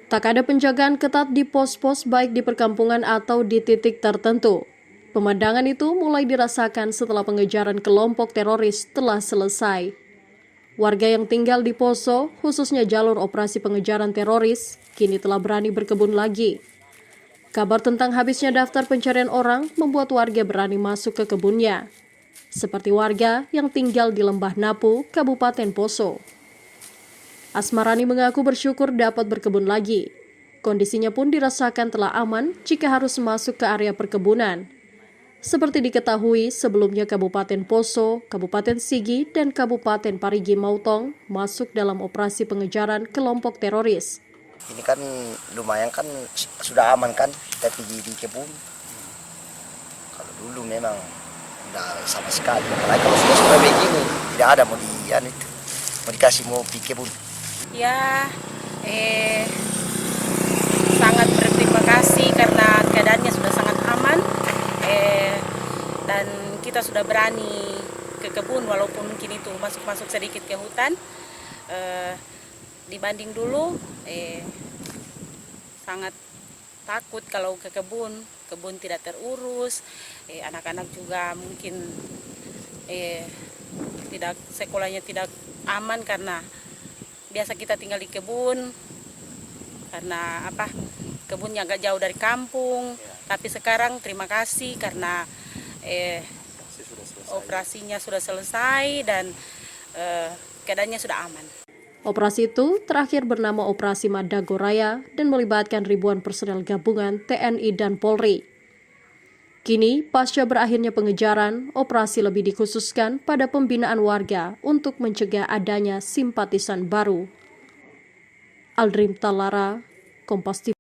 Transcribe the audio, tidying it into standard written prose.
Tak ada penjagaan ketat di pos-pos baik di perkampungan atau di titik tertentu. Pemandangan itu mulai dirasakan setelah pengejaran kelompok teroris telah selesai. Warga yang tinggal di Poso, khususnya jalur operasi pengejaran teroris, kini telah berani berkebun lagi. Kabar tentang habisnya daftar pencarian orang membuat warga berani masuk ke kebunnya. Seperti warga yang tinggal di Lembah Napu, Kabupaten Poso. Asmarani mengaku bersyukur dapat berkebun lagi. Kondisinya pun dirasakan telah aman jika harus masuk ke area perkebunan. Seperti diketahui, sebelumnya Kabupaten Poso, Kabupaten Sigi, dan Kabupaten Parigi Mautong masuk dalam operasi pengejaran kelompok teroris. Ini kan lumayan kan sudah aman kan, tapi di kebun. Kalau dulu memang tidak sama sekali. Apalagi kalau sudah begini, tidak ada mau dikasih mau di kebun. Ya, sangat berterima kasih karena keadaannya sudah sangat aman dan kita sudah berani ke kebun walaupun mungkin itu masuk sedikit ke hutan dibanding dulu sangat takut kalau ke kebun tidak terurus, anak-anak juga mungkin tidak sekolahnya tidak aman karena biasa kita tinggal di kebun karena kebunnya agak jauh dari kampung. Tapi sekarang terima kasih karena operasinya sudah selesai dan keadaannya sudah aman. Operasi itu terakhir bernama Operasi Madagoraya dan melibatkan ribuan personel gabungan TNI dan Polri. Kini, pasca berakhirnya pengejaran, operasi lebih dikhususkan pada pembinaan warga untuk mencegah adanya simpatisan baru. Aldrim Talara, Kompas TV.